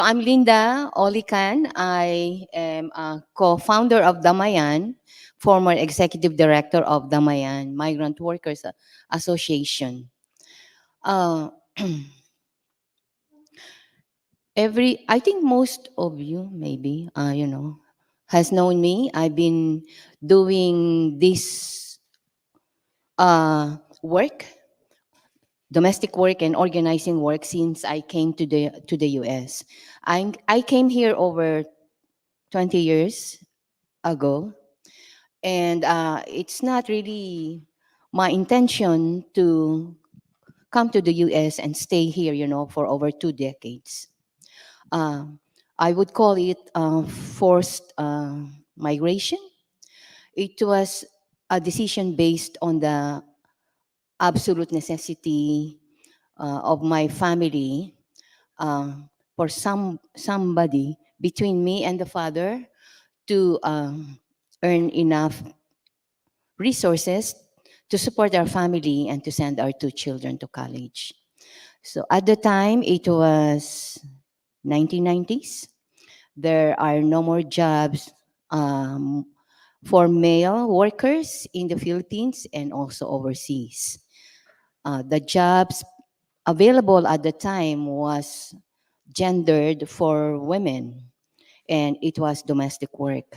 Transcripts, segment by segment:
I'm Linda Oalican. I am a co-founder of Damayan, former executive director of Damayan Migrant Workers Association. Uh, I think most of you maybe, has known me. I've been doing this work, domestic work and organizing work since I came to the US. I came here over 20 years ago, and it's not really my intention to come to the US and stay here, for over 2 decades. Uh, I would call it forced migration. It was a decision based on the absolute necessity of my family, uh, for somebody between me and the father to earn enough resources to support our family and to send our 2 children to college. So at the time, it was 1990s. There are no more jobs for male workers in the Philippines and also overseas. The jobs available at the time was gendered for women, and it was domestic work.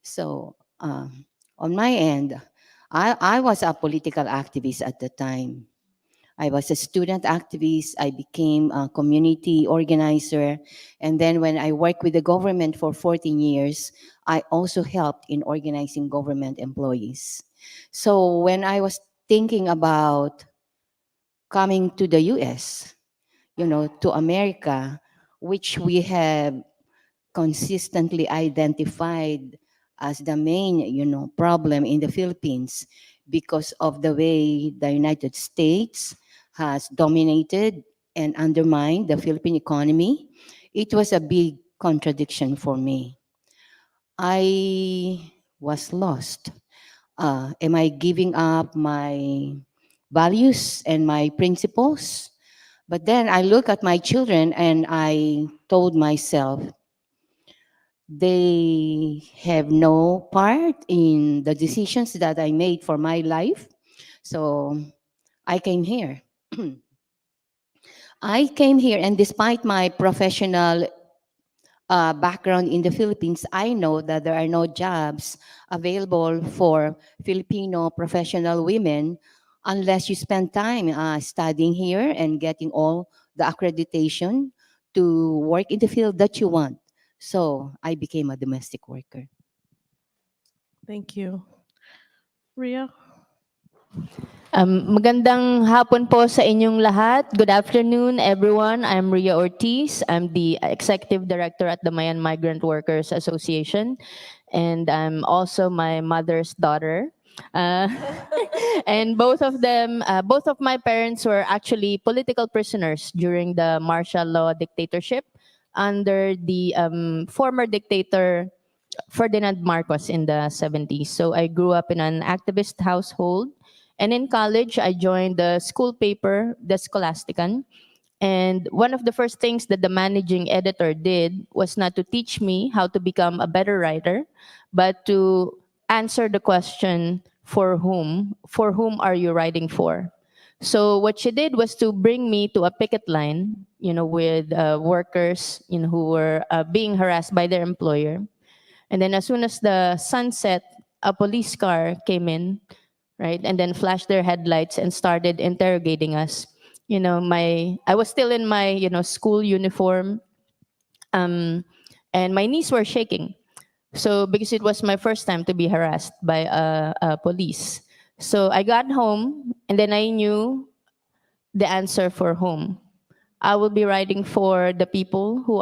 So on my end, I was a political activist at the time. I was a student activist. I became a community organizer. And then when I worked with the government for 14 years, I also helped in organizing government employees. So when I was thinking about coming to the US, to America, which we have consistently identified as the main, problem in the Philippines because of the way the United States has dominated and undermined the Philippine economy. It was a big contradiction for me. I was lost. Am I giving up my values and my principles? But then I look at my children and I told myself, they have no part in the decisions that I made for my life. So I came here. I came here, and despite my professional background in the Philippines, I know that there are no jobs available for Filipino professional women unless you spend time studying here and getting all the accreditation to work in the field that you want. So I became a domestic worker. Thank you. Riya? Magandang hapon po sa inyong lahat. Good afternoon, everyone. I'm Riya Ortiz. I'm the Executive Director at the Damayan Migrant Workers Association, and I'm also my mother's daughter. And both of my parents were actually political prisoners during the martial law dictatorship under the former dictator Ferdinand Marcos in the 70s. So I grew up in an activist household. And in college, I joined the school paper, the Scholastican. And one of the first things that the managing editor did was not to teach me how to become a better writer, but to answer the question, for whom? For whom are you writing for? So what she did was to bring me to a picket line, with workers, who were being harassed by their employer. And then as soon as the sun set, a police car came in, right? And then flashed their headlights and started interrogating us. I was still in my, school uniform, and my knees were shaking. So because it was my first time to be harassed by a police. So I got home and then I knew the answer for whom. I will be writing for the people who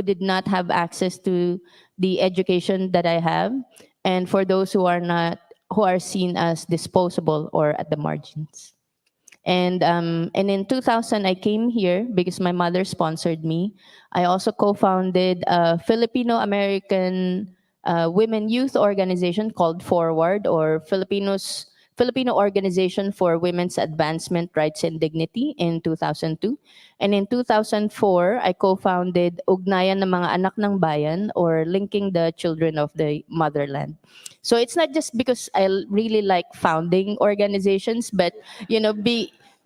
did not have access to the education that I have, and for those who are seen as disposable or at the margins. And in 2000, I came here because my mother sponsored me. I also co-founded a Filipino-American women youth organization called Forward, or Filipino Organization for Women's Advancement, Rights and Dignity in 2002. And in 2004, I co-founded Ugnayan ng mga Anak ng Bayan, or Linking the Children of the Motherland. So it's not just because I really like founding organizations, but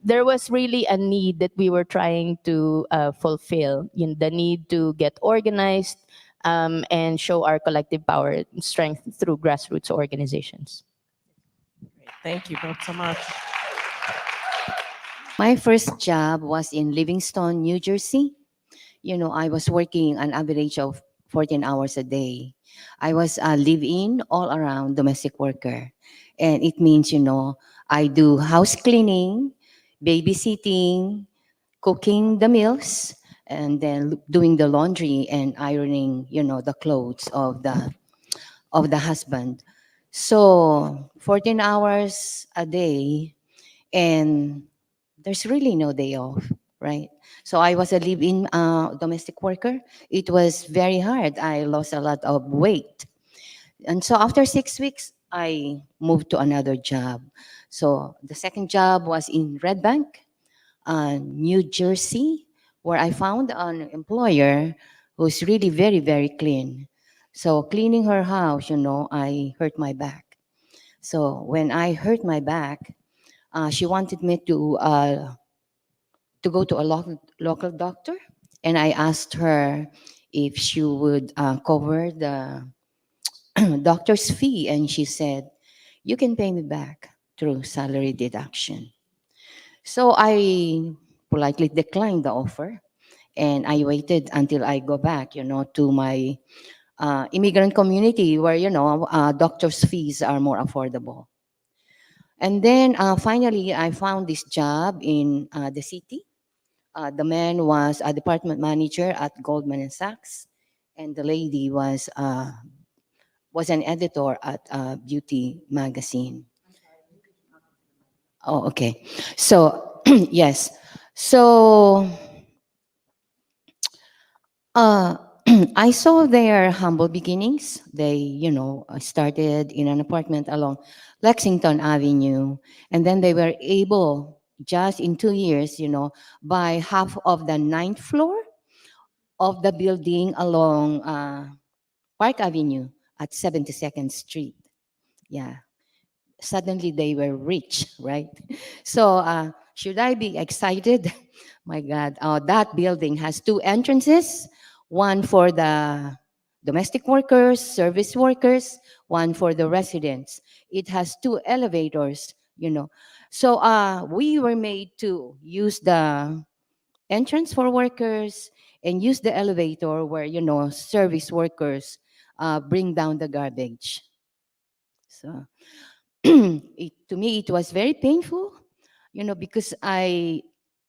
there was really a need that we were trying to fulfill. The need to get organized and show our collective power and strength through grassroots organizations. Great. Thank you both so much. My first job was in Livingston, New Jersey. I was working an average of 14 hours a day. I was a live-in all around domestic worker. And it means, I do house cleaning, babysitting, cooking the meals, and then doing the laundry and ironing, the clothes of the husband. So 14 hours a day, and there's really no day off, right? So I was a live-in domestic worker. It was very hard. I lost a lot of weight. And so after 6 weeks, I moved to another job. So the second job was in Red Bank, New Jersey, where I found an employer who's really very, very clean. So cleaning her house, I hurt my back. So when I hurt my back, she wanted me to go to a local doctor, and I asked her if she would cover the doctor's fee, and she said, "You can pay me back through salary deduction." So I politely declined the offer, and I waited until I go back, to my immigrant community where doctors' fees are more affordable. And then finally, I found this job in the city. The man was a department manager at Goldman and Sachs, and the lady was an editor at a beauty magazine. Oh, okay. So yes. So uh, I saw their humble beginnings. They, started in an apartment along Lexington Avenue, and then they were able, just in 2 years, buy half of the ninth floor of the building along Park Avenue at 72nd Street. Yeah. Suddenly they were rich, right? So should I be excited? My God, that building has two entrances, one for the domestic workers, service workers, one for the residents. It has two elevators. So we were made to use the entrance for workers and use the elevator where, service workers bring down the garbage. So to me, it was very painful, because I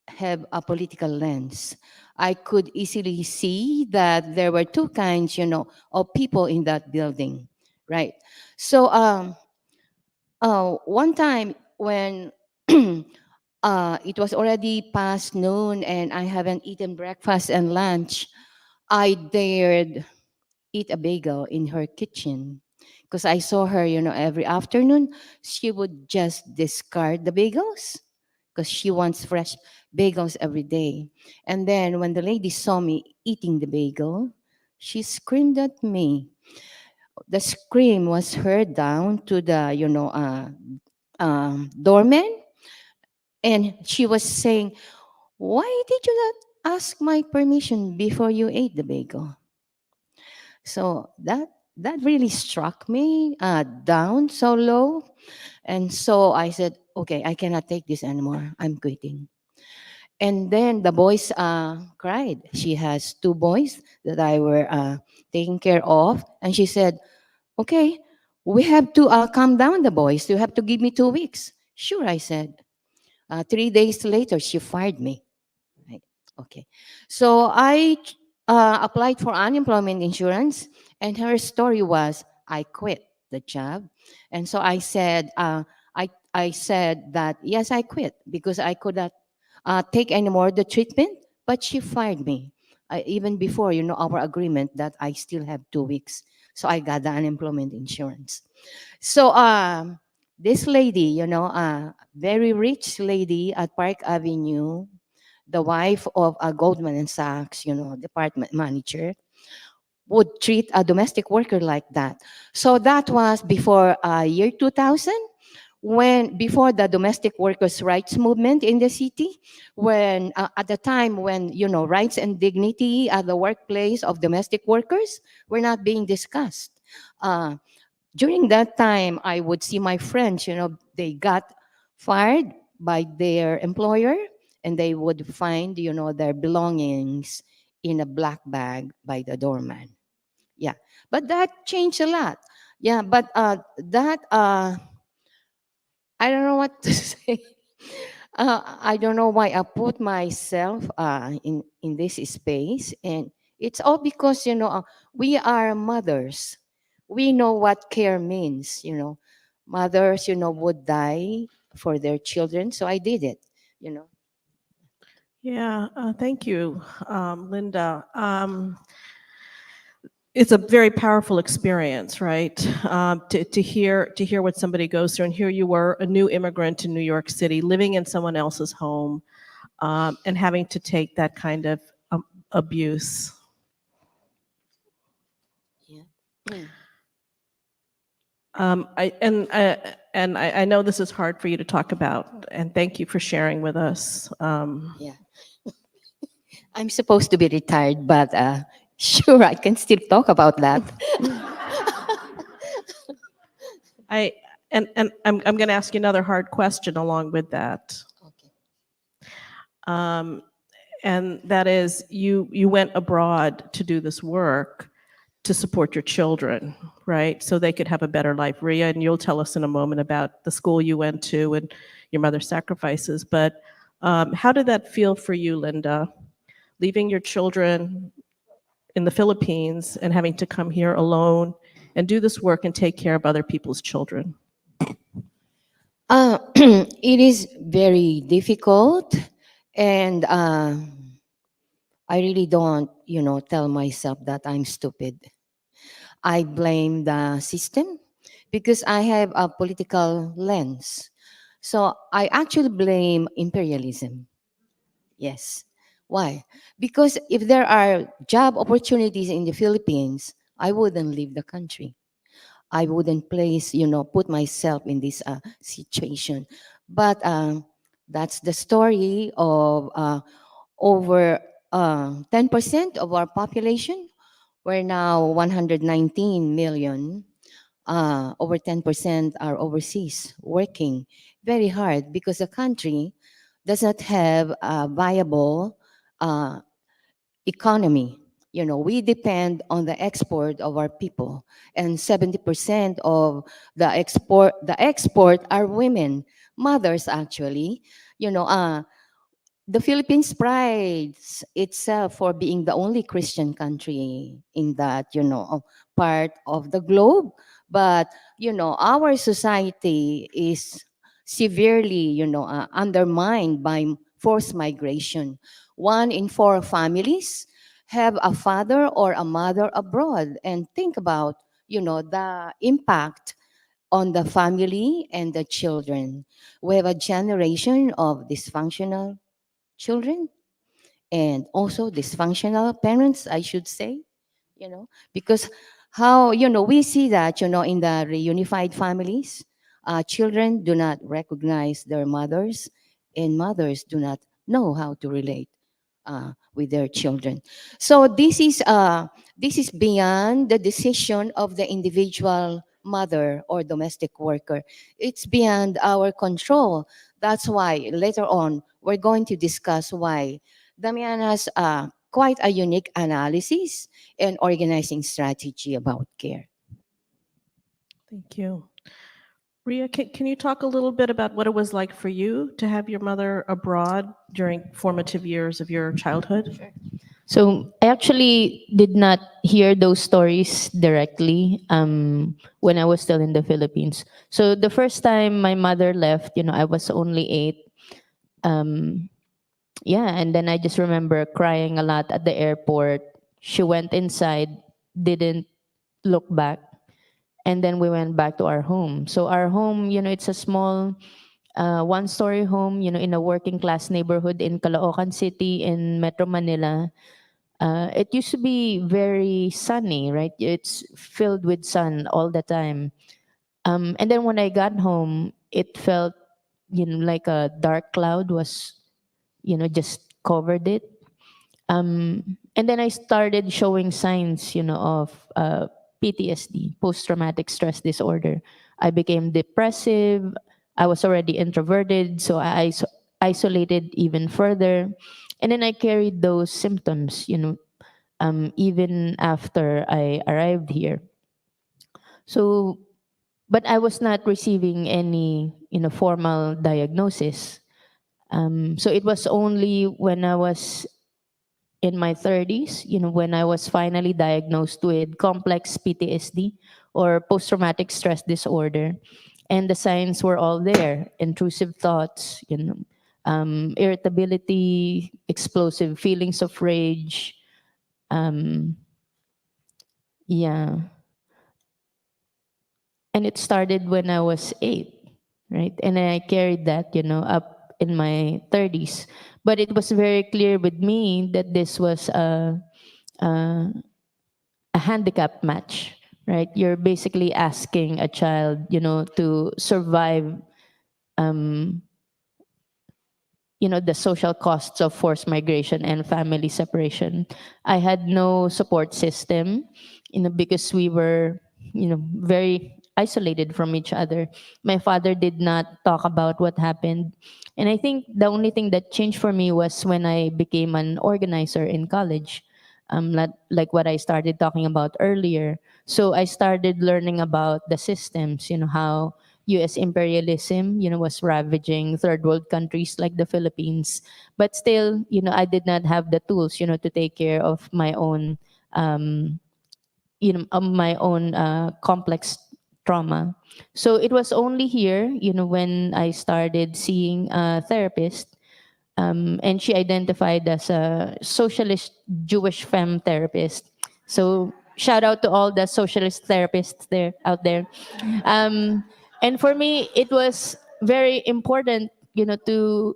have a political lens. I could easily see that there were two kinds, of people in that building, right? So one time when it was already past noon and I haven't eaten breakfast and lunch, I dared eat a bagel in her kitchen because I saw her, every afternoon, she would just discard the bagels because she wants fresh bagels every day. And then when the lady saw me eating the bagel, she screamed at me. The scream was heard down to the, doorman, and she was saying, "Why did you not ask my permission before you ate the bagel?" So that really struck me down so low. And so I said, "Okay, I cannot take this anymore. I'm quitting." And then the boys cried. She has two boys that I were taking care of. And she said, "Okay, we have to calm down the boys. You have to give me 2 weeks." Sure, I said. 3 days later, she fired me. Right. Okay. So I applied for unemployment insurance, and her story was, I quit the job. And so I said that yes, I quit because I could not take anymore the treatment. But she fired me even before our agreement that I still have 2 weeks. So I got the unemployment insurance. So This lady, a very rich lady at Park Avenue, the wife of a Goldman and Sachs, department manager, would treat a domestic worker like that. So that was before year 2000, when before the domestic workers' rights movement in the city, when at the time when rights and dignity at the workplace of domestic workers were not being discussed. Uh, During that time, I would see my friends, they got fired by their employer, and they would find, their belongings in a black bag by the doorman. Yeah, but that changed a lot. Yeah, but that I don't know what to say. I don't know why I put myself in this space, and it's all because we are mothers. We know what care means. Mothers would die for their children, so I did it. You know. Yeah, thank you, Linda. It's a very powerful experience, right? To hear what somebody goes through, and here you were, a new immigrant in New York City, living in someone else's home, and having to take that kind of abuse. Yeah. Mm. I know this is hard for you to talk about, and thank you for sharing with us. Yeah. I'm supposed to be retired, but sure, I can still talk about that. I and I'm going to ask you another hard question along with that, Okay. um, and that is, you went abroad to do this work to support your children, right? So they could have a better life. Riya, and you'll tell us in a moment about the school you went to and your mother's sacrifices. But how did that feel for you, Linda? Leaving your children in the Philippines and having to come here alone and do this work and take care of other people's children. It is very difficult, and I really don't, tell myself that I'm stupid. I blame the system because I have a political lens. So I actually blame imperialism. Yes. Why? Because if there are job opportunities in the Philippines, I wouldn't leave the country. I wouldn't put myself in this situation. But that's the story of over 10% of our population. We're now 119 million. Over 10% are overseas working very hard because the country does not have a viable uh, economy. We depend on the export of our people, and 70% of the export are women, mothers actually. The Philippines prides itself for being the only Christian country in that, part of the globe. But, our society is severely, undermined by forced migration. 1 in 4 families have a father or a mother abroad. And think about, the impact on the family and the children. We have a generation of dysfunctional children and also dysfunctional parents, I should say, because how, we see that, in the reunified families, children do not recognize their mothers, and mothers do not know how to relate with their children. So this is beyond the decision of the individual mother or domestic worker. It's beyond our control. That's why later on we're going to discuss why Damian has quite a unique analysis and organizing strategy about care. Thank you. Riya, can you talk a little bit about what it was like for you to have your mother abroad during formative years of your childhood? So I actually did not hear those stories directly when I was still in the Philippines. So the first time my mother left, I was only 8. Yeah, and then I just remember crying a lot at the airport. She went inside, didn't look back, and then we went back to our home. So our home, it's a small one-story home, in a working class neighborhood in Caloocan City in Metro Manila. It used to be very sunny, right? It's filled with sun all the time. And then when I got home, it felt, like a dark cloud was, just covered it. And then I started showing signs, of PTSD, post-traumatic stress disorder. I became depressive. I was already introverted, so I isolated even further. And then I carried those symptoms, even after I arrived here. So, but I was not receiving any, formal diagnosis. So it was only when I was in my 30s, when I was finally diagnosed with complex PTSD or post traumatic stress disorder. And the signs were all there: intrusive thoughts, irritability, explosive feelings of rage. Um, yeah. And it started when I was 8, right? And I carried that, up in my 30s. But it was very clear with me that this was a, a handicap match, right? You're basically asking a child, to survive, um, the social costs of forced migration and family separation. I had no support system, because we were, very isolated from each other. My father did not talk about what happened. And I think the only thing that changed for me was when I became an organizer in college, like what I started talking about earlier. So I started learning about the systems, how US imperialism, was ravaging third world countries like the Philippines. But still, I did not have the tools, to take care of my own, complex trauma. So it was only here, when I started seeing a therapist, and she identified as a socialist Jewish femme therapist. So shout out to all the socialist therapists there out there. Um, and for me, it was very important, to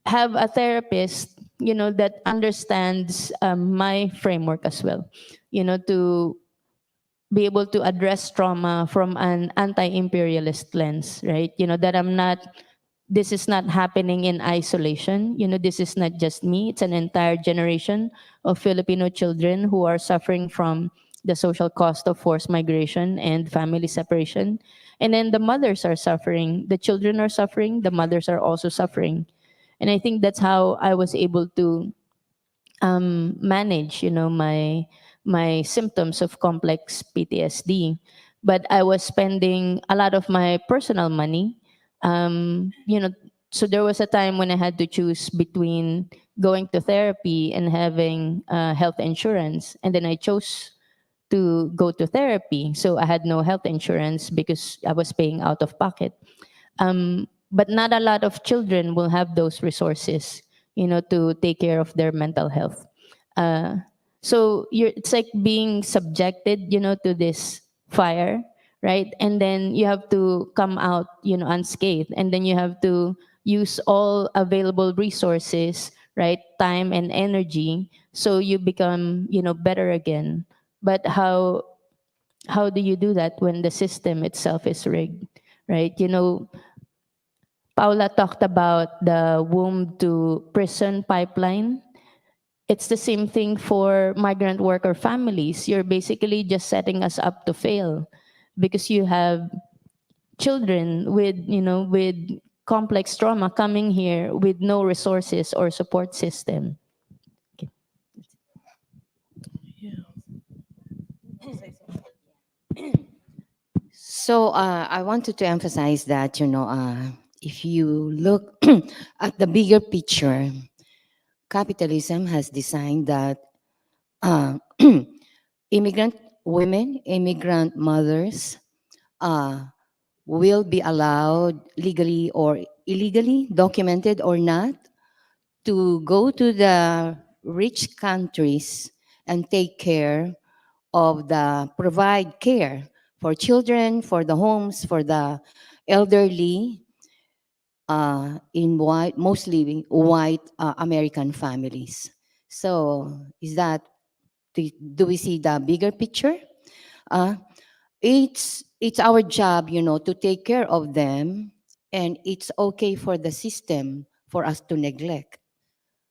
have a therapist, that understands my framework as well, to be able to address trauma from an anti-imperialist lens, right? That this is not happening in isolation. This is not just me. It's an entire generation of Filipino children who are suffering from the social cost of forced migration and family separation. And then the mothers are suffering, the children are suffering, the mothers are also suffering. And I think that's how I was able to manage, my symptoms of complex PTSD. But I was spending a lot of my personal money. So there was a time when I had to choose between going to therapy and having health insurance, and then I chose to go to therapy. So I had no health insurance because I was paying out of pocket. But not a lot of children will have those resources, to take care of their mental health. Uh, so it's like being subjected, to this fire, right? And then you have to come out, unscathed, and then you have to use all available resources, right? Time and energy, so you become, better again. But how do you do that when the system itself is rigged, right? Paula talked about the womb to prison pipeline. It's the same thing for migrant worker families. You're basically just setting us up to fail because you have children with complex trauma coming here with no resources or support system. Okay. So I wanted to emphasize that, if you look at the bigger picture, capitalism has designed that uh, immigrant women, immigrant mothers uh, will be allowed legally or illegally, documented or not, to go to the rich countries and take care of provide care for children, for the homes, for the elderly, in white, mostly white American families. So is that, do we see the bigger picture? Uh, it's our job, to take care of them, and it's okay for the system for us to neglect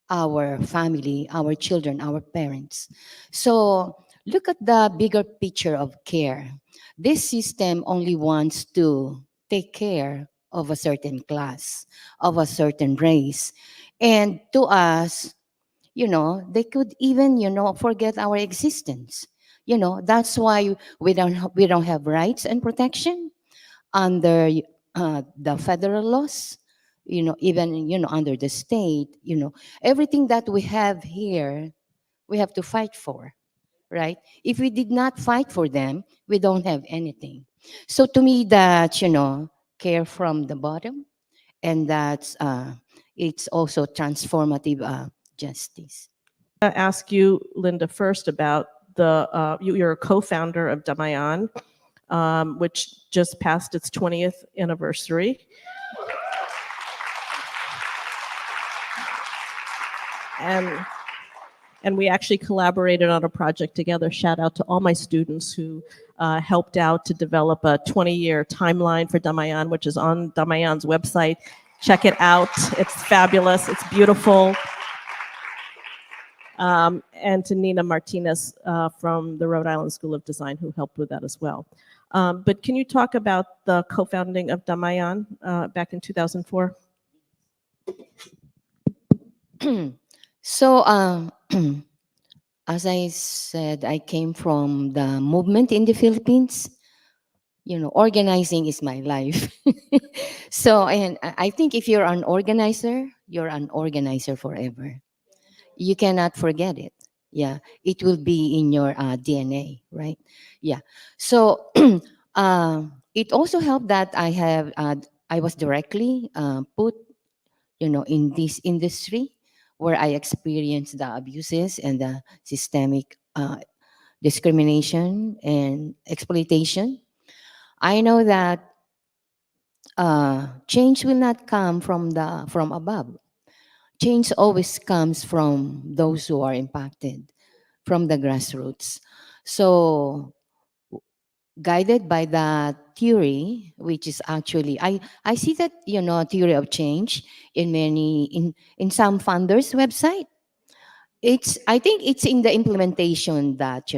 our family, our children, our parents. So look at the bigger picture of care. This system only wants to take care of a certain class, of a certain race. And to us, they could even, forget our existence. That's why we don't have rights and protection under the federal laws, even under the state. Everything that we have here, we have to fight for, right? If we did not fight for them, we don't have anything. So to me, that care from the bottom, and that's it's also transformative justice. Ask you, Linda, first about you're a co-founder of Damayan, which just passed its 20th anniversary. And we actually collaborated on a project together. Shout out to all my students who helped out to develop a 20-year timeline for Damayan, which is on Damayan's website. Check it out. It's fabulous. It's beautiful. And to Nina Martinez from the Rhode Island School of Design, who helped with that as well. But can you talk about the co-founding of Damayan back in 2004? So, as I said, I came from the movement in the Philippines. Organizing is my life. So, and I think if you're an organizer forever. You cannot forget it. Yeah, it will be in your DNA, right? Yeah. So, it also helped that I was directly put, in this industry where I experienced the abuses and the systemic discrimination and exploitation. I know that change will not come from above. Change always comes from those who are impacted, from the grassroots. So, guided by that theory, which is actually, I see that, theory of change in some funders' website. I think it's in the implementation that,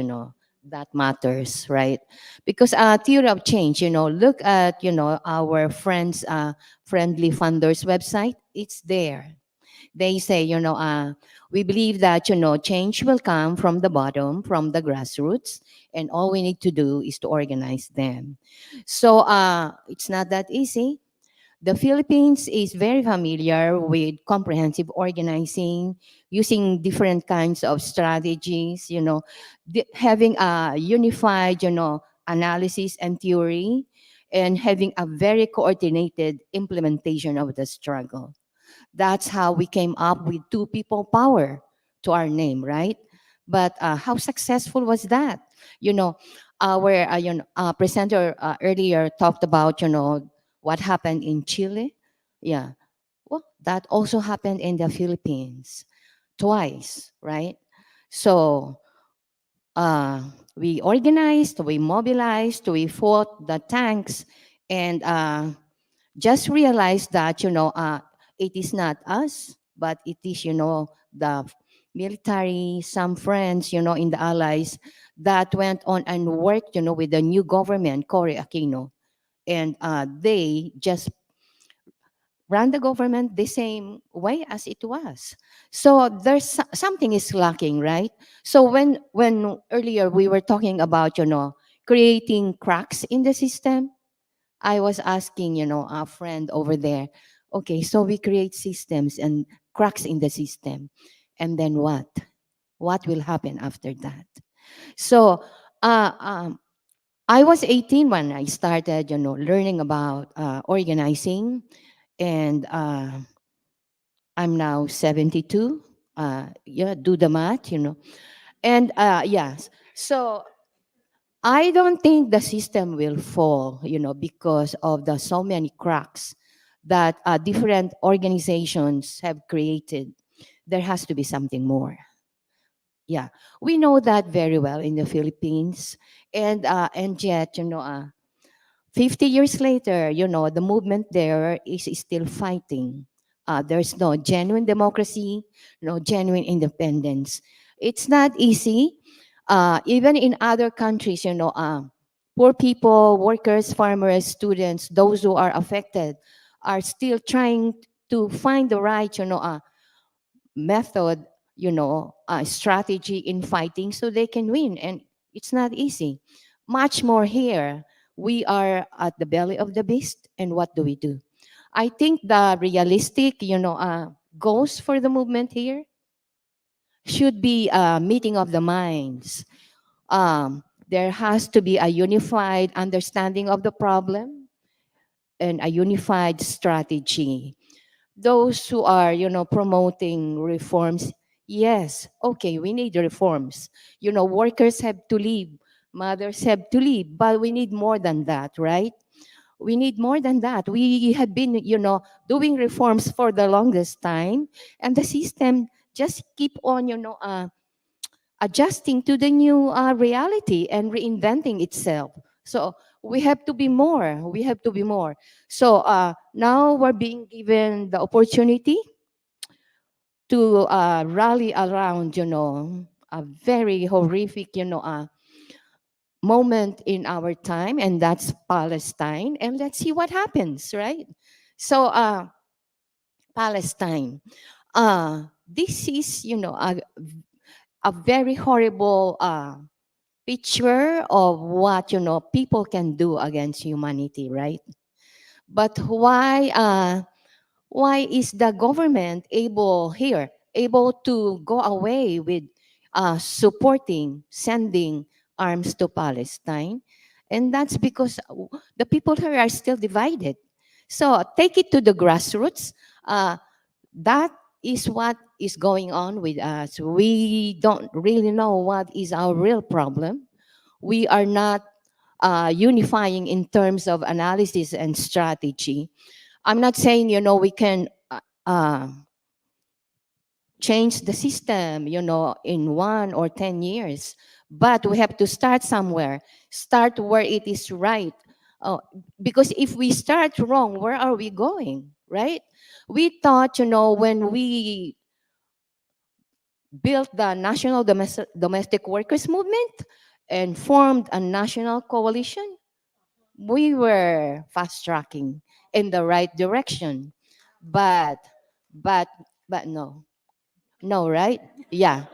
that matters, right? Because theory of change, look at, our friendly funders' website. It's there. They say, we believe that, change will come from the bottom, from the grassroots, and all we need to do is to organize them. So it's not that easy. The Philippines is very familiar with comprehensive organizing, using different kinds of strategies, having a unified, analysis and theory, and having a very coordinated implementation of the struggle. That's how we came up with two people power to our name, right? But how successful was that? Our presenter earlier talked about, what happened in Chile. Yeah. Well, that also happened in the Philippines twice, right? So we organized, we mobilized, we fought the tanks, and just realized that, it is not us, but it is, the military, some friends, in the allies that went on and worked, with the new government, Cory Aquino. And they just ran the government the same way as it was. So something is lacking, right? So when earlier we were talking about, creating cracks in the system, I was asking, a friend over there, okay, so we create systems and cracks in the system. And then what? What will happen after that? So uh, um, I was 18 when I started, learning about organizing. And I'm now 72. Yeah, do the math, And yes. So I don't think the system will fall, because of the so many cracks that different organizations have created. There has to be something more. Yeah, we know that very well in the Philippines, and yet, 50 years later, the movement there is still fighting. There's no genuine democracy, no genuine independence. It's not easy. Even in other countries, poor people, workers, farmers, students, those who are affected are still trying to find the right, method, strategy in fighting so they can win. And it's not easy. Much more here. We are at the belly of the beast, and what do we do? I think the realistic, goals for the movement here should be a meeting of the minds. There has to be a unified understanding of the problem and a unified strategy. Those who are, promoting reforms, yes, okay, we need reforms. Workers have to leave, mothers have to leave, but we need more than that, right? We need more than that. We have been, doing reforms for the longest time, and the system just keep on, adjusting to the new reality and reinventing itself. So we have to be more. We have to be more. So now we're being given the opportunity to rally around, a very horrific, moment in our time, and that's Palestine. And let's see what happens, right? So Palestine. This is, a very horrible picture of what people can do against humanity, right? But why is the government able to go away with sending arms to Palestine? And that's because the people here are still divided. So take it to the grassroots. That is what is going on with us. We don't really know what is our real problem. We are not unifying in terms of analysis and strategy. I'm not saying, we can change the system, in 1 or 10 years, but we have to start somewhere, start where it is right. Uh, because if we start wrong, where are we going, right? We thought, when we built the National Domestic Workers Movement and formed a national coalition, we were fast tracking in the right direction. But, but, but no, no, right? Yeah.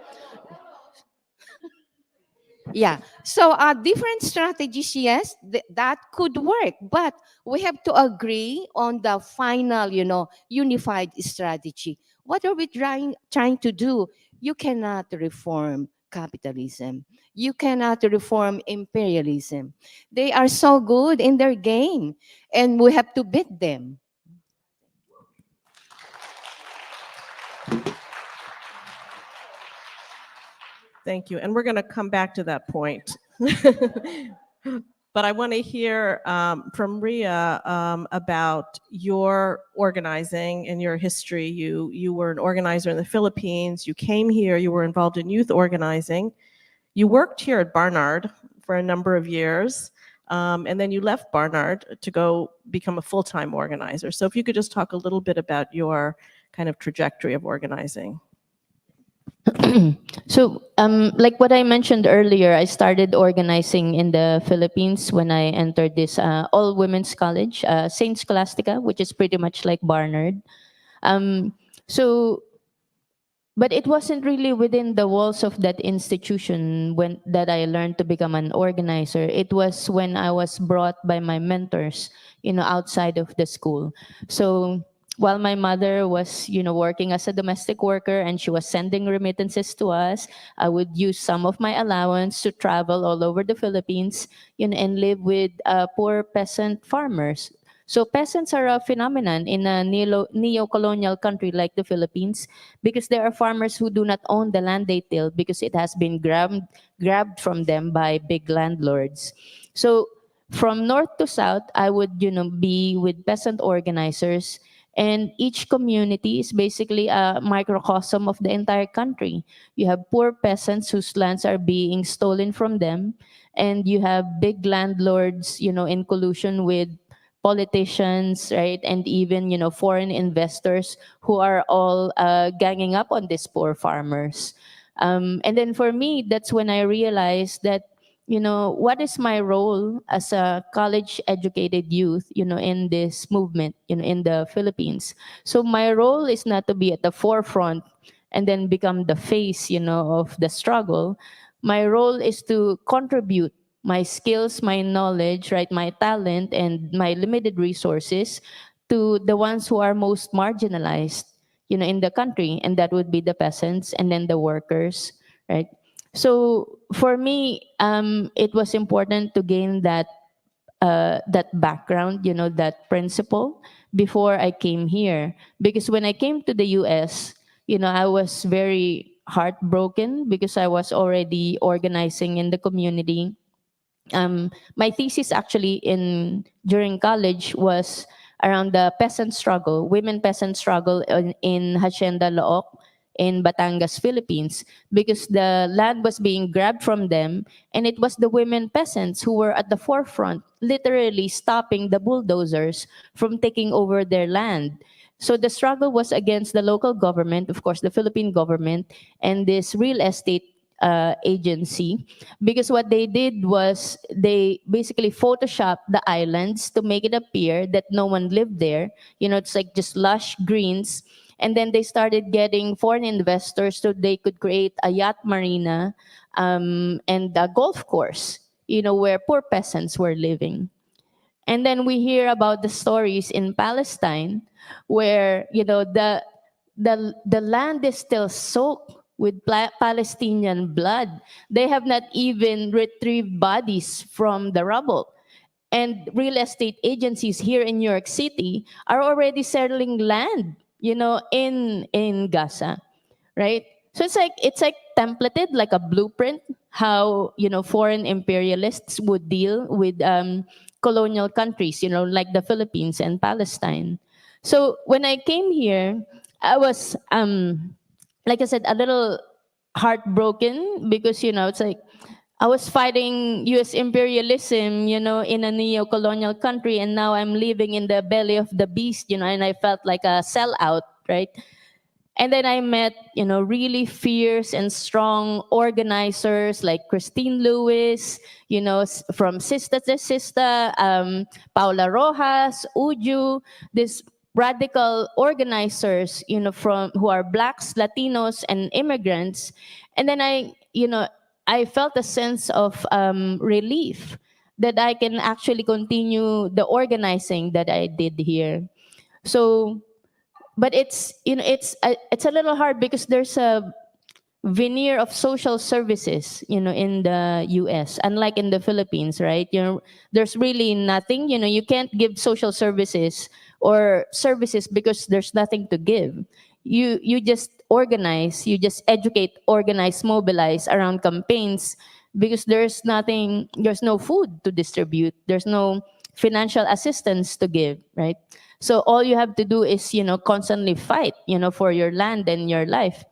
Yeah. So different strategies, yes, that could work, but we have to agree on the final, unified strategy. What are we trying to do? You cannot reform capitalism. You cannot reform imperialism. They are so good in their game, and we have to beat them. Thank you. And we're going to come back to that point. But I want to hear from Riya about your organizing and your history. You were an organizer in the Philippines. You came here. You were involved in youth organizing. You worked here at Barnard for a number of years. And then you left Barnard to go become a full-time organizer. So if you could just talk a little bit about your kind of trajectory of organizing. So, like what I mentioned earlier, I started organizing in the Philippines when I entered this all women's college, Saint Scholastica, which is pretty much like Barnard. Um, so, but it wasn't really within the walls of that institution when that I learned to become an organizer. It was when I was brought by my mentors, outside of the school. So while my mother was, working as a domestic worker and she was sending remittances to us, I would use some of my allowance to travel all over the Philippines, and live with poor peasant farmers. So peasants are a phenomenon in a neo-colonial country like the Philippines, because there are farmers who do not own the land they till because it has been grabbed from them by big landlords. So from north to south, I would, be with peasant organizers, and each community is basically a microcosm of the entire country. You have poor peasants whose lands are being stolen from them, and you have big landlords, in collusion with politicians, right? And even, foreign investors who are all ganging up on these poor farmers. And then for me, that's when I realized that, what is my role as a college educated youth, in this movement, in the Philippines. So my role is not to be at the forefront and then become the face, of the struggle. My role is to contribute my skills, my knowledge, right, my talent, and my limited resources to the ones who are most marginalized, in the country, and that would be the peasants and then the workers, right? So for me, it was important to gain that background, that principle before I came here. Because when I came to the US, I was very heartbroken because I was already organizing in the community. My thesis actually during college was around the peasant struggle, women peasant struggle in Hacienda Look in Batangas, Philippines, because the land was being grabbed from them, and it was the women peasants who were at the forefront, literally stopping the bulldozers from taking over their land. So the struggle was against the local government, of course, the Philippine government, and this real estate agency, because what they did was they basically photoshopped the islands to make it appear that no one lived there. It's like just lush greens. And then they started getting foreign investors so they could create a yacht marina and a golf course, where poor peasants were living. And then we hear about the stories in Palestine where, the land is still soaked with Palestinian blood. They have not even retrieved bodies from the rubble. And real estate agencies here in New York City are already settling land, in Gaza, right? So it's like templated like a blueprint how foreign imperialists would deal with colonial countries, like the Philippines and Palestine. So when I came here, I was like I said, a little heartbroken because it's like I was fighting U.S. imperialism, in a neo-colonial country, and now I'm living in the belly of the beast, and I felt like a sellout, right? And then I met, really fierce and strong organizers like Christine Lewis, from Sista to Sista, Paula Rojas, Uju, this radical organizers, from who are Blacks, Latinos, and immigrants. And then I felt a sense of relief that I can actually continue the organizing that I did here. So, but it's a little hard because there's a veneer of social services, in the US, unlike in the Philippines, right? There's really nothing, you can't give social services or services because there's nothing to give. You just organize, you just educate, organize, mobilize around campaigns because there's no food to distribute, there's no financial assistance to give, right? So all you have to do is, constantly fight, for your land and your life.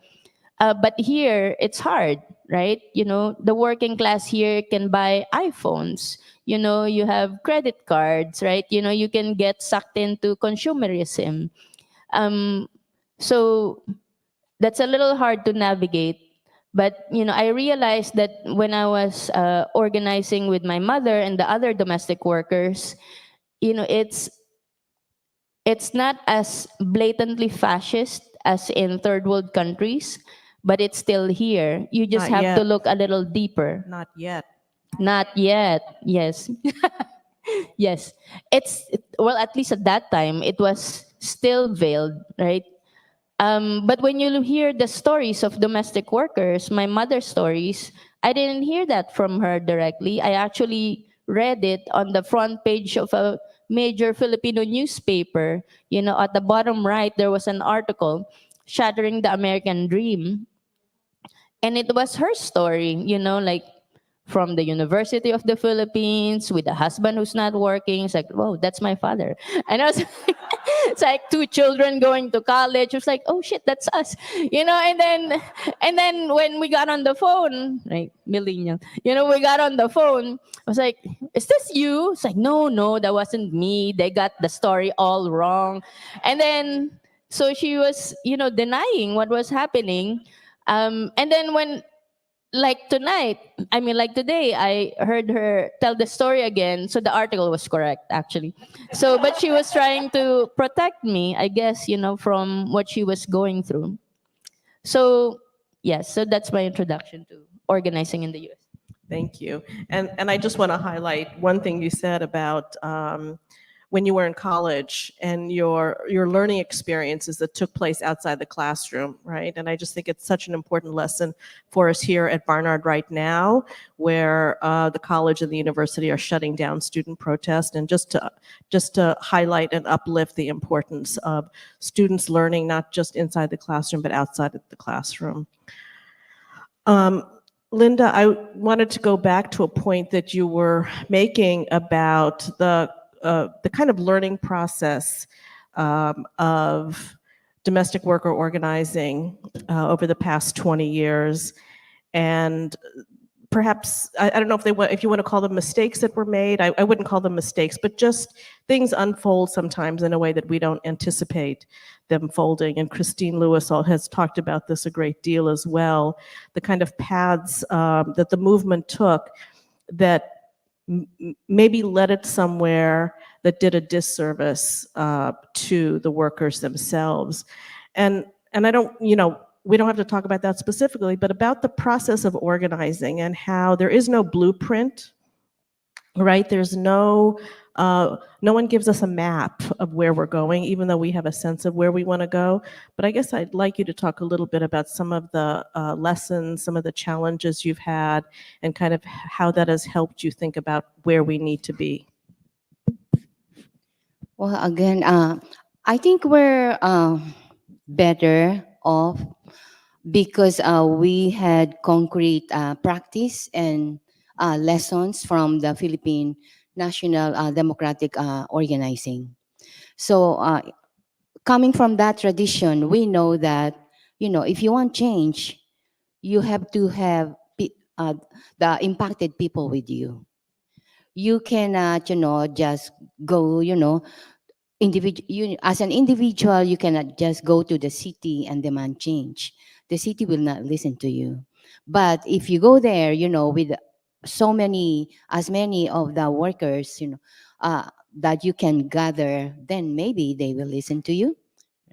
But here, it's hard, right? The working class here can buy iPhones. You have credit cards, right? You can get sucked into consumerism. So that's a little hard to navigate. But, I realized that when I was organizing with my mother and the other domestic workers, it's not as blatantly fascist as in third world countries, but it's still here. You just Not have to yet. look a little deeper. Not yet. Not yet. Yes. Yes. Well, at least at that time, it was still veiled, right? But when you hear the stories of domestic workers, my mother's stories, I didn't hear that from her directly. I actually read it on the front page of a major Filipino newspaper, at the bottom right, there was an article shattering the American dream. And it was her story, like from the University of the Philippines with a husband who's not working. It's like, whoa, that's my father. And I was it's like two children going to college. It was like, oh shit, that's us. And then when we got on the phone, like millennial, we got on the phone, I was like, is this you? It's like, no, that wasn't me. They got the story all wrong. And then so she was, denying what was happening. And then when like today, I heard her tell the story again. So the article was correct, actually. So, but she was trying to protect me, I guess, from what she was going through. So, yes, so that's my introduction to organizing in the US. Thank you. And I just want to highlight one thing you said about when you were in college and your learning experiences that took place outside the classroom, right? And I just think it's such an important lesson for us here at Barnard right now, where the college and the university are shutting down student protest, and just to highlight and uplift the importance of students learning not just inside the classroom but outside of the classroom. Linda, I wanted to go back to a point that you were making about the kind of learning process of domestic worker organizing over the past 20 years. And perhaps, I don't know if you want to call them mistakes that were made. I wouldn't call them mistakes, but just things unfold sometimes in a way that we don't anticipate them folding. And Christine Lewis has talked about this a great deal as well, the kind of paths that the movement took that maybe led it somewhere that did a disservice to the workers themselves. And I don't, we don't have to talk about that specifically, but about the process of organizing and how there is no blueprint, right? There's no one gives us a map of where we're going, even though we have a sense of where we want to go. But I guess I'd like you to talk a little bit about some of the lessons, some of the challenges you've had, and kind of how that has helped you think about where we need to be. Well, again, I think we're better off because we had concrete practice and lessons from the Philippine National Democratic Organizing. So coming from that tradition, we know that, if you want change, you have to have the impacted people with you. You cannot, just go, as an individual, you cannot just go to the city and demand change. The city will not listen to you. But if you go there, with as many of the workers, that you can gather, then maybe they will listen to you,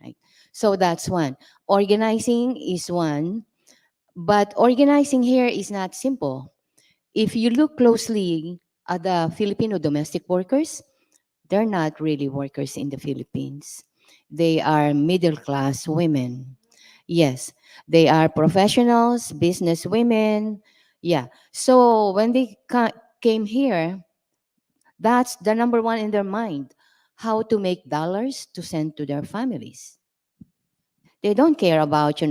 right? So that's one. Organizing is one, but organizing here is not simple. If you look closely at the Filipino domestic workers, they're not really workers in the Philippines. They are middle class women. Yes, they are professionals, business women. Yeah. So when they came here, that's the number one in their mind, how to make dollars to send to their families. They don't care about,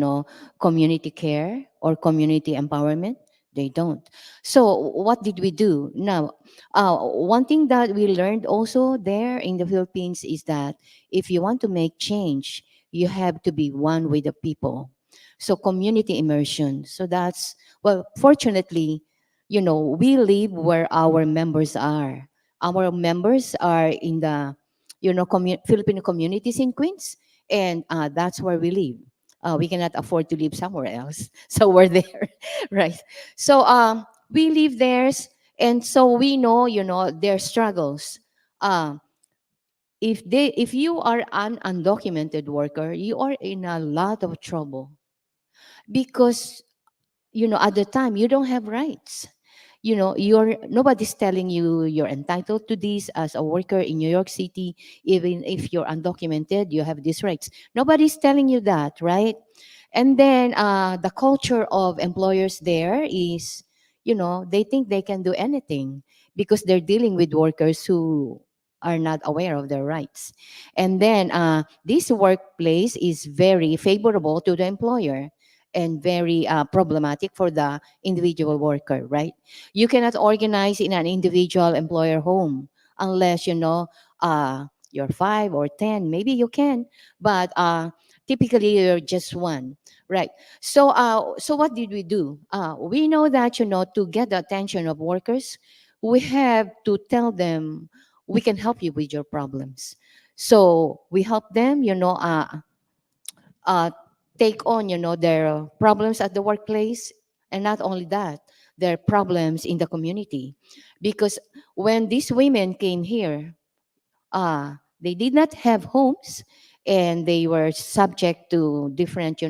community care or community empowerment. They don't. So what did we do? Now, one thing that we learned also there in the Philippines is that if you want to make change, you have to be one with the people. So community immersion. So that's, well, fortunately, we live where our members are. Our members are in the, Filipino communities in Queens, and that's where we live. We cannot afford to live somewhere else, so we're there, right? So we live there, and so we know, their struggles. If you are an undocumented worker, you are in a lot of trouble because at the time you don't have rights. Nobody's telling you you're entitled to this as a worker in New York City. Even if you're undocumented, you have these rights. Nobody's telling you that, right? And then the culture of employers there is, they think they can do anything because they're dealing with workers who are not aware of their rights. And then this workplace is very favorable to the employer and very problematic for the individual worker, right? You cannot organize in an individual employer home unless, you're 5 or 10. Maybe you can, but typically you're just one, right? So what did we do? We know that, to get the attention of workers, we have to tell them we can help you with your problems. So we help them, uh, take on, their problems at the workplace, and not only that, their problems in the community. Because when these women came here, they did not have homes, and they were subject to different,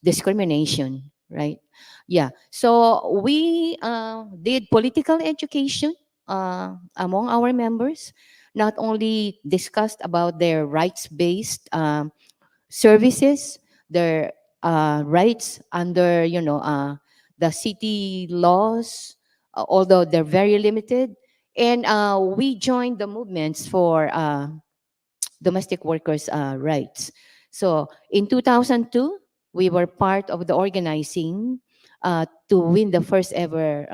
discrimination, right? Yeah. So we did political education among our members, not only discussed about their rights-based services, their rights under, the city laws, although they're very limited. And we joined the movements for domestic workers' rights. So in 2002, we were part of the organizing to win the first ever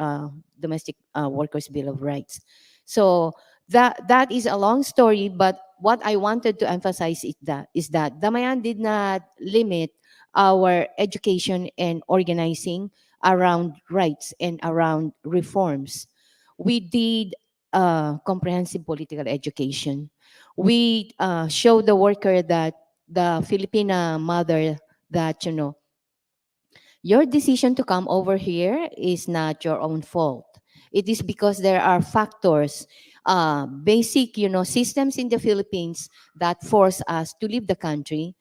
domestic workers' bill of rights. So that is a long story, but what I wanted to emphasize is that Damayan did not limit our education and organizing around rights and around reforms. We did comprehensive political education. We show the worker, that the Filipina mother, that, your decision to come over here is not your own fault. It is because there are factors, basic, systems in the Philippines that force us to leave the country,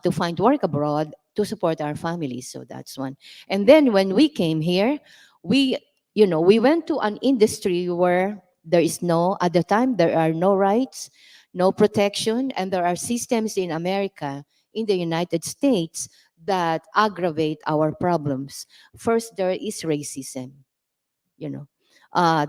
to find work abroad to support our families. So that's one. And then when we came here, we, we went to an industry where there is no, at the time, there are no rights, no protection, and there are systems in America, in the United States, that aggravate our problems. First, there is racism. You know,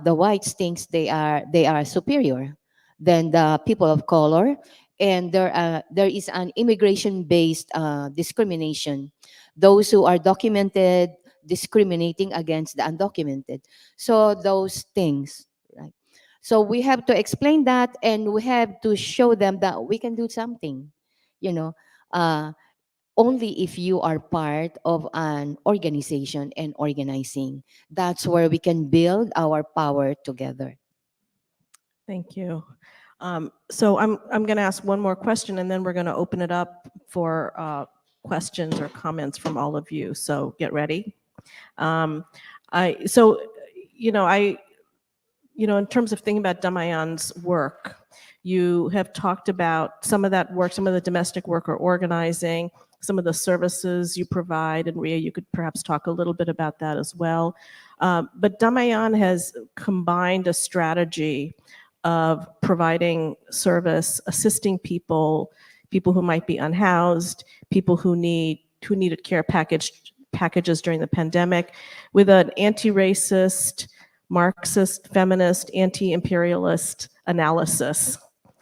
the whites thinks they are superior than the people of color, and there is an immigration-based discrimination. Those who are documented discriminating against the undocumented. So those things, right? So we have to explain that, and we have to show them that we can do something. You know, uh, only if you are part of an organization and organizing. That's where we can build our power together. Thank you. So I'm going to ask one more question, and then we're going to open it up for questions or comments from all of you. So get ready. I so you know I in terms of thinking about Damayan's work, you have talked about some of that work, some of the domestic work or organizing, some of the services you provide, and Riya, you could perhaps talk a little bit about that as well. But Damayan has combined a strategy of providing service, assisting people who might be unhoused, people who needed care packages during the pandemic, with an anti-racist, Marxist, feminist, anti-imperialist analysis,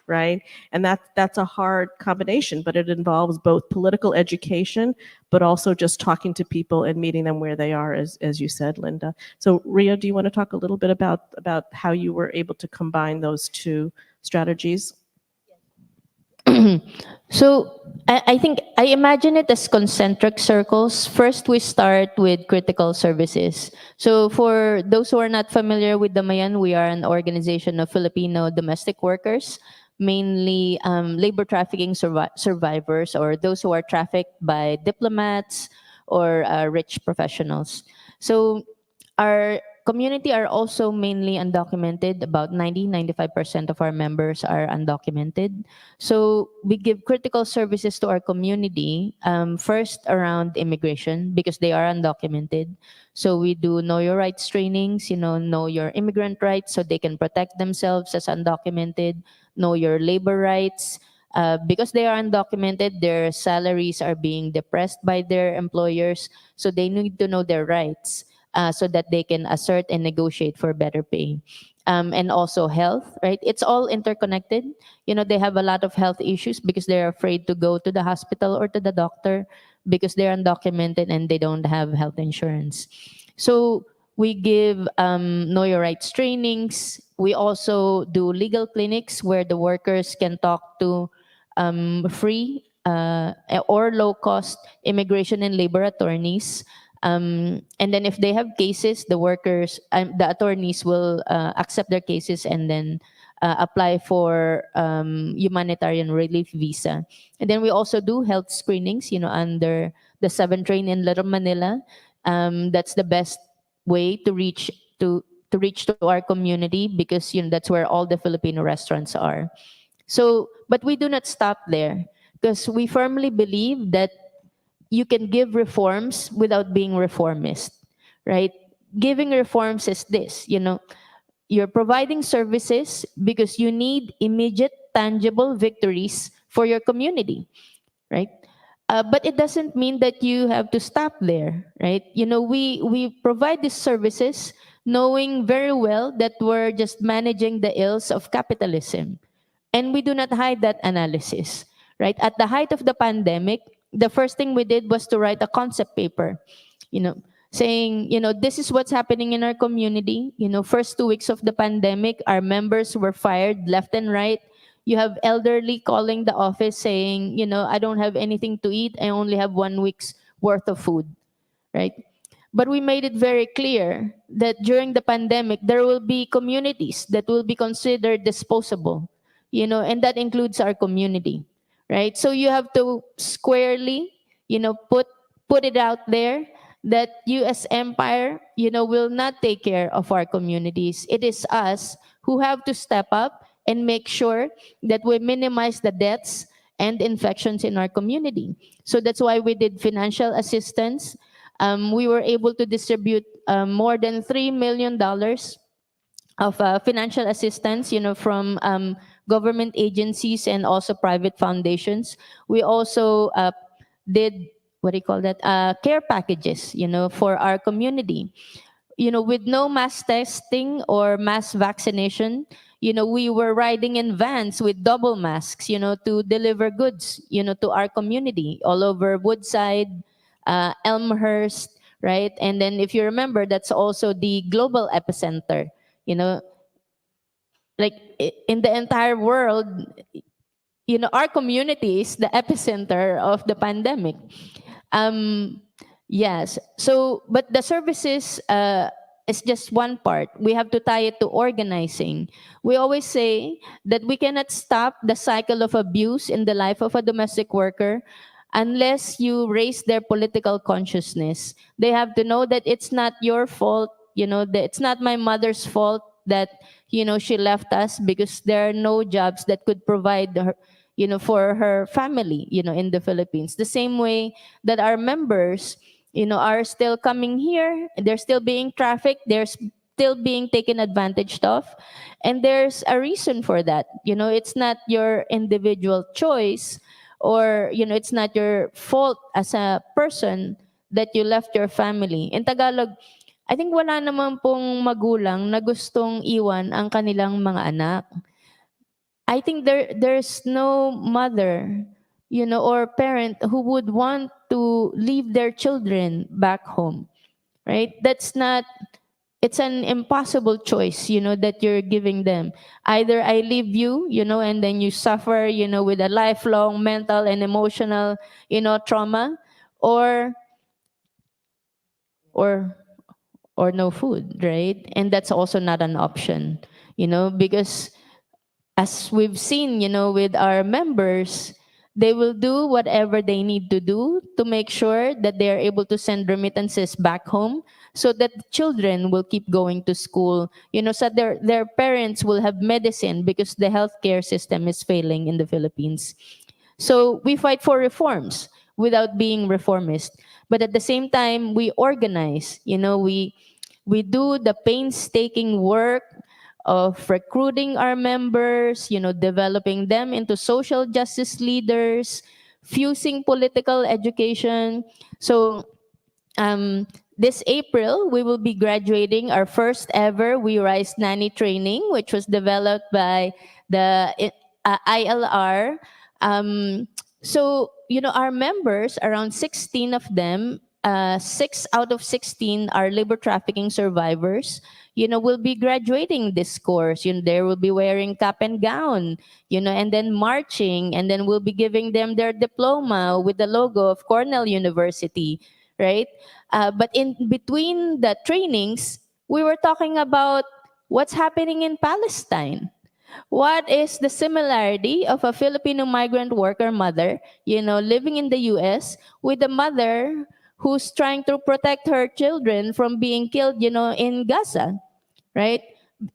right? And that's a hard combination, but it involves both political education, but also just talking to people and meeting them where they are, as you said, Linda. So Riya, do you want to talk a little bit about how you were able to combine those two strategies? So I think I imagine it as concentric circles. First, we start with critical services. So for those who are not familiar with Damayan, we are an organization of Filipino domestic workers, mainly labor trafficking survivors, or those who are trafficked by diplomats or rich professionals. So our community are also mainly undocumented. About 95% of our members are undocumented. So we give critical services to our community, first around immigration, because they are undocumented. So we do know your rights trainings, know your immigrant rights so they can protect themselves as undocumented, know your labor rights. Because they are undocumented, their salaries are being depressed by their employers, so they need to know their rights. so that they can assert and negotiate for better pay. And also health, right? It's all interconnected. They have a lot of health issues because they're afraid to go to the hospital or to the doctor because they're undocumented and they don't have health insurance. So we give know your rights trainings. We also do legal clinics where the workers can talk to free or low cost immigration and labor attorneys. And then if they have cases, the attorneys will accept their cases and then apply for humanitarian relief visa. And then we also do health screenings, under the 7 train in Little Manila. That's the best way to reach to our community because that's where all the Filipino restaurants are. So, but we do not stop there because we firmly believe that you can give reforms without being reformist, right? Giving reforms is this, you're providing services because you need immediate, tangible victories for your community, right? But it doesn't mean that you have to stop there, right? We provide these services knowing very well that we're just managing the ills of capitalism. And we do not hide that analysis, right? At the height of the pandemic, the first thing we did was to write a concept paper, saying, this is what's happening in our community. First 2 weeks of the pandemic, our members were fired left and right. You have elderly calling the office saying, I don't have anything to eat. I only have 1 week's worth of food, right? But we made it very clear that during the pandemic, there will be communities that will be considered disposable, and that includes our community, right? So you have to squarely, put it out there that U.S. empire, will not take care of our communities. It is us who have to step up and make sure that we minimize the deaths and infections in our community. So that's why we did financial assistance. We were able to distribute more than $3 million of financial assistance, from government agencies and also private foundations. We also did, what do you call that, care packages, for our community. With no mass testing or mass vaccination, we were riding in vans with double masks, to deliver goods, to our community all over Woodside, Elmhurst, right? And then if you remember, that's also the global epicenter, like in the entire world, our community is the epicenter of the pandemic. Yes. So, but the services is just one part. We have to tie it to organizing. We always say that we cannot stop the cycle of abuse in the life of a domestic worker unless you raise their political consciousness. They have to know that it's not your fault, that it's not my mother's fault that, she left us because there are no jobs that could provide her, for her family, in the Philippines. The same way that our members, are still coming here, they're still being trafficked, they're still being taken advantage of. And there's a reason for that. It's not your individual choice, or it's not your fault as a person that you left your family. In Tagalog, I think wala naman pong magulang na gustong iwan ang kanilang mga anak. I think there's no mother, or parent who would want to leave their children back home, right? It's an impossible choice, that you're giving them. Either I leave you, and then you suffer, with a lifelong mental and emotional, trauma, or no food, right? And that's also not an option, because as we've seen, with our members, they will do whatever they need to do to make sure that they are able to send remittances back home so that the children will keep going to school, so their parents will have medicine because the healthcare system is failing in the Philippines. So we fight for reforms without being reformist. But at the same time, we organize, we do the painstaking work of recruiting our members, developing them into social justice leaders, fusing political education. So this April, we will be graduating our first ever We Rise Nanny training, which was developed by the ILR. So, our members, around 16 of them, 6 out of 16 are labor trafficking survivors, will be graduating this course. They will be wearing cap and gown, and then marching, and then we'll be giving them their diploma with the logo of Cornell University, right? But in between the trainings, we were talking about what's happening in Palestine. What is the similarity of a Filipino migrant worker mother, living in the US with a mother who's trying to protect her children from being killed, in Gaza, right?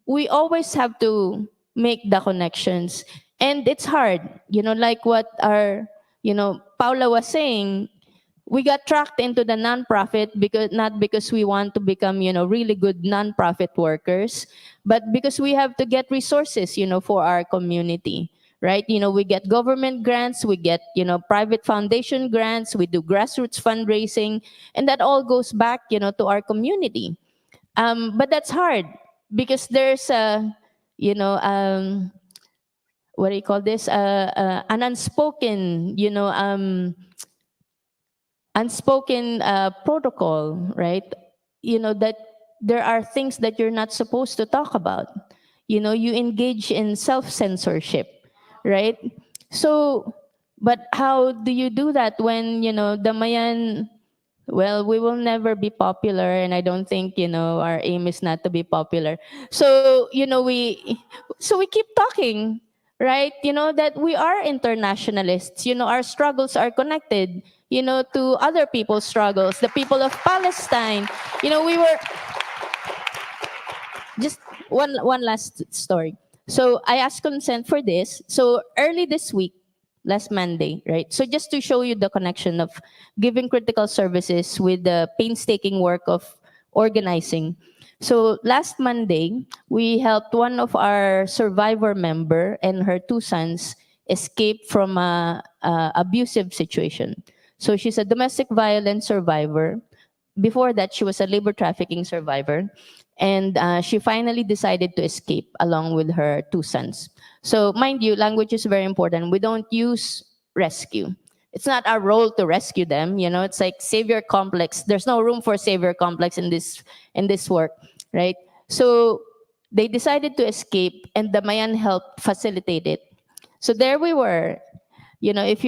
We always have to make the connections. And it's hard, like what our, Paula was saying, we got tracked into the nonprofit because not because we want to become, really good nonprofit workers, but because we have to get resources, for our community, right? We get government grants, we get, private foundation grants, we do grassroots fundraising, and that all goes back, to our community. But that's hard because there's a, what do you call this? An unspoken, protocol, right? That there are things that you're not supposed to talk about. You engage in self-censorship, right? So, but how do you do that when, Damayan, well, we will never be popular, and I don't think, our aim is not to be popular. So, we keep talking, right? That we are internationalists. Our struggles are connected, to other people's struggles, the people of Palestine. We were just one last story. So I asked consent for this. So early this week, last Monday, right? So just to show you the connection of giving critical services with the painstaking work of organizing. So last Monday, we helped one of our survivor member and her 2 sons escape from a abusive situation. So she's a domestic violence survivor. Before that, she was a labor trafficking survivor. And she finally decided to escape along with her 2 sons. So mind you, language is very important. We don't use rescue. It's not our role to rescue them. It's like savior complex. There's no room for savior complex in this work, right? So they decided to escape, and the Mayan helped facilitate it. So there we were. If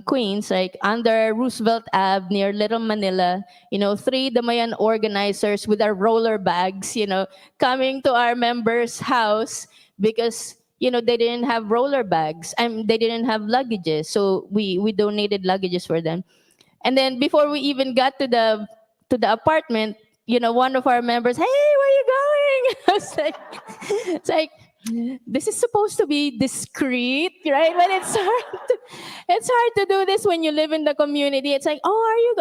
Queens, like under Roosevelt Ave near Little Manila, 3 Damayan organizers with our roller bags, coming to our members' house because, they didn't have roller bags. They didn't have luggages. So we donated luggages for them. And then before we even got to the apartment, one of our members, hey, where are you going? I was like, it's like, this is supposed to be discreet, right? But it's hard to do this when you live in the community. It's like, oh,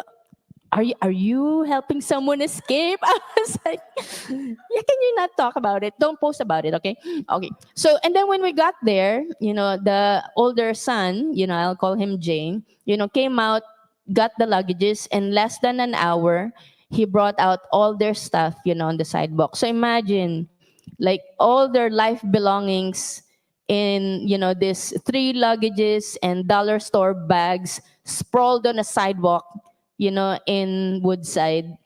are you helping someone escape? I was like, yeah, can you not talk about it? Don't post about it, okay? Okay. So, and then when we got there, the older son, I'll call him Jane, came out, got the luggages, and less than an hour, he brought out all their stuff, on the sidewalk. So imagine, like all their life belongings in, this 3 luggages and dollar store bags sprawled on a sidewalk, in Woodside.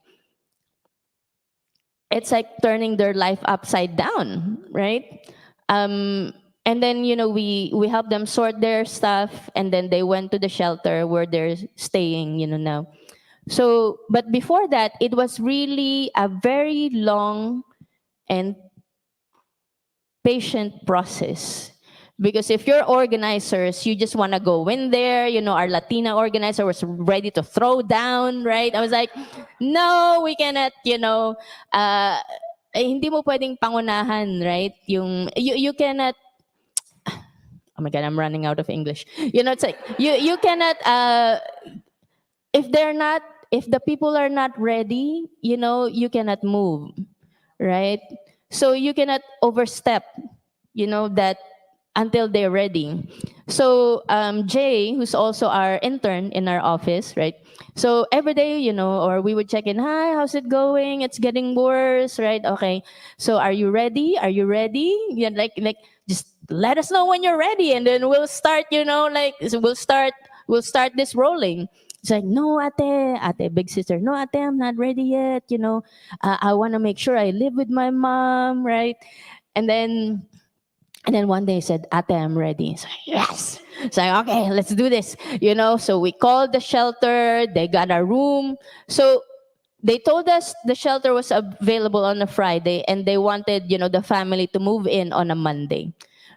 It's like turning their life upside down, right? And then, we helped them sort their stuff, and then they went to the shelter where they're staying, now. So, but before that, it was really a very long and patient process. Because if you're organizers, you just want to go in there. Our Latina organizer was ready to throw down, right? I was like, no, we cannot, hindi mo pwedeng pangunahan, right? You cannot, oh my God, I'm running out of English. It's like, you cannot, if the people are not ready, you cannot move, right? So you cannot overstep, that until they're ready. So Jay, who's also our intern in our office, right? So every day, or we would check in, hi, how's it going? It's getting worse, right? Okay. So are you ready? Are you ready? Yeah, like just let us know when you're ready, and then we'll start, so we'll start this rolling. It's like, no, ate, big sister, no, ate, I'm not ready yet. I want to make sure I live with my mom, right? And then one day I said, ate, I'm ready. It's like, yes. It's like, okay, let's do this. So we called the shelter, they got a room. So they told us the shelter was available on a Friday, and they wanted, the family to move in on a Monday,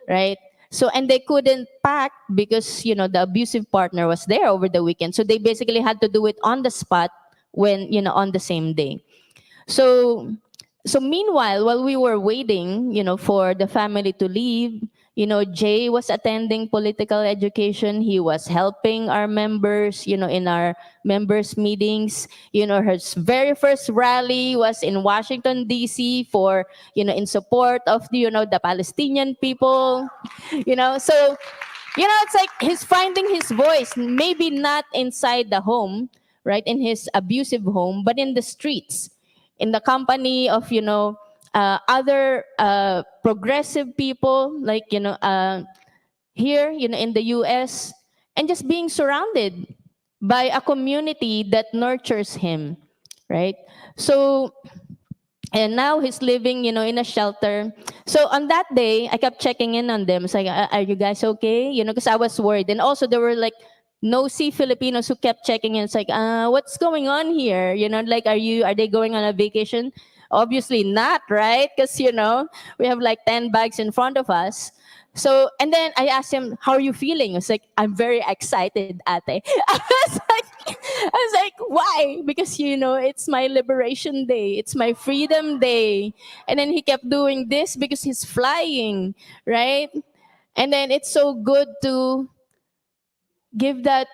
right? So, and they couldn't pack because, the abusive partner was there over the weekend. So they basically had to do it on the spot when, on the same day. So, meanwhile, while we were waiting, for the family to leave, Jay was attending political education. He was helping our members, in our members meetings. His very first rally was in Washington, D.C. for, in support of the Palestinian people. So, it's like he's finding his voice, maybe not inside the home, right, in his abusive home, but in the streets, in the company of, other progressive people, like, here, in the US, and just being surrounded by a community that nurtures him, right? So, and now he's living, in a shelter. So on that day, I kept checking in on them. It's like, are you guys okay? Because I was worried. And also there were like nosy Filipinos who kept checking in. It's like, what's going on here? Like, are they going on a vacation? Obviously not, right? Because, we have like 10 bags in front of us. So, and then I asked him, how are you feeling? It's like, I'm very excited, ate. I was like, why? Because, it's my liberation day. It's my freedom day. And then he kept doing this because he's flying, right? And then it's so good to give that,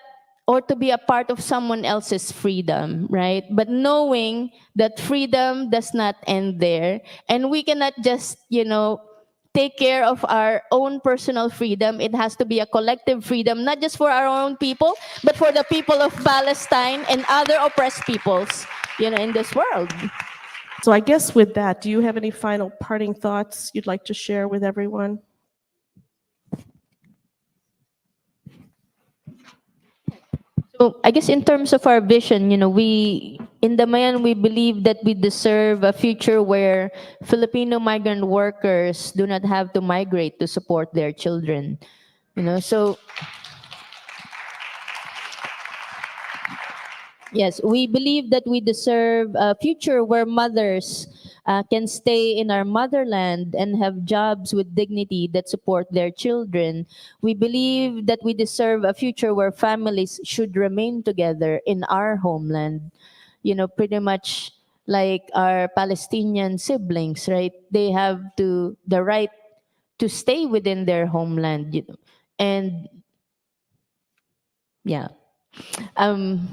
or to be a part of someone else's freedom, right? But knowing that freedom does not end there, and we cannot just, take care of our own personal freedom. It has to be a collective freedom, not just for our own people, but for the people of Palestine and other oppressed peoples, in this world. So I guess with that, do you have any final parting thoughts you'd like to share with everyone? So I guess in terms of our vision, we in Damayan, we believe that we deserve a future where Filipino migrant workers do not have to migrate to support their children. So yes, we believe that we deserve a future where mothers can stay in our motherland and have jobs with dignity that support their children. We believe that we deserve a future where families should remain together in our homeland. Pretty much like our Palestinian siblings, right? They have the right to stay within their homeland, and yeah. Um,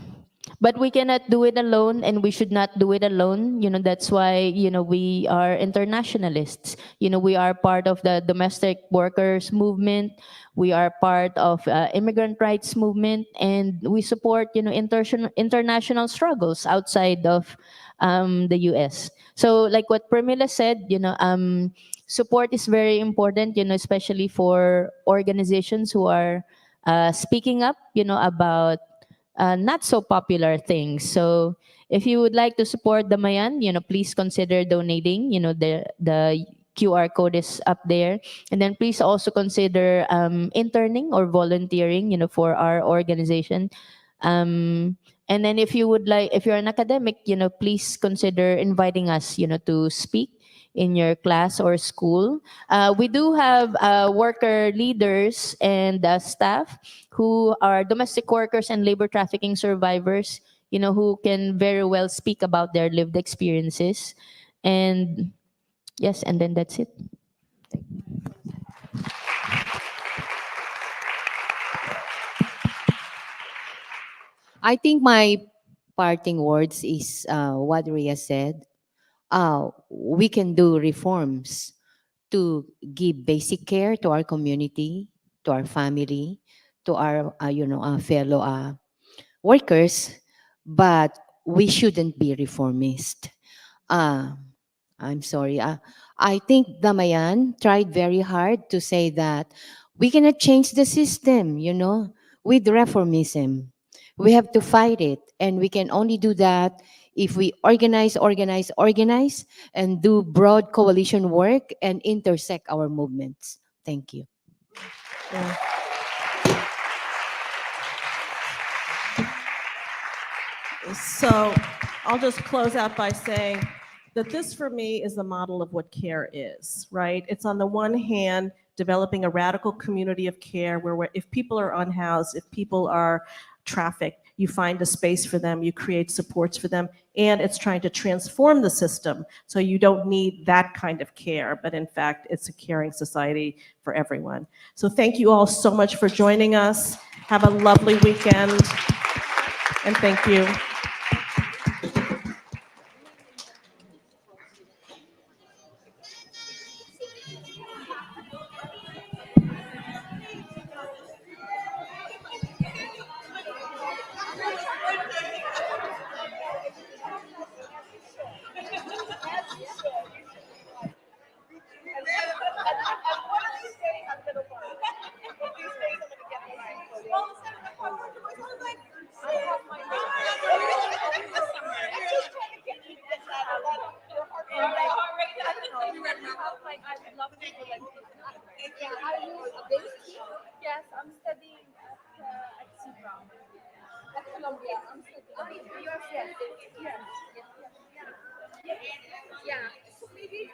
but we cannot do it alone, and we should not do it alone. That's why, we are internationalists. We are part of the domestic workers movement. We are part of immigrant rights movement, and we support, international struggles outside of the US. So like what Premilla said, support is very important, especially for organizations who are speaking up, about not so popular things. So if you would like to support Damayan, please consider donating. The QR code is up there. And then please also consider interning or volunteering, for our organization. And then if you're an academic, please consider inviting us, to speak in your class or school. We do have worker leaders and staff who are domestic workers and labor trafficking survivors, who can very well speak about their lived experiences. And yes, and then that's it. I think my parting words is what Ria said. We can do reforms to give basic care to our community, to our family, to our fellow workers, but we shouldn't be reformist. Uh, I'm sorry. I think Damayan tried very hard to say that we cannot change the system, with reformism. We have to fight it. And we can only do that if we organize, and do broad coalition work and intersect our movements. Thank you. Yeah. So I'll just close out by saying that this for me is the model of what care is, right? It's on the one hand, developing a radical community of care where if people are unhoused, if people are trafficked, you find a space for them, you create supports for them, and it's trying to transform the system so you don't need that kind of care, but in fact, it's a caring society for everyone. So thank you all so much for joining us. Have a lovely weekend, and thank you. Yes, I'm studying at CBROM. At Columbia. I'm studying. Yes, yes, yes, yes, yes. Yeah. So maybe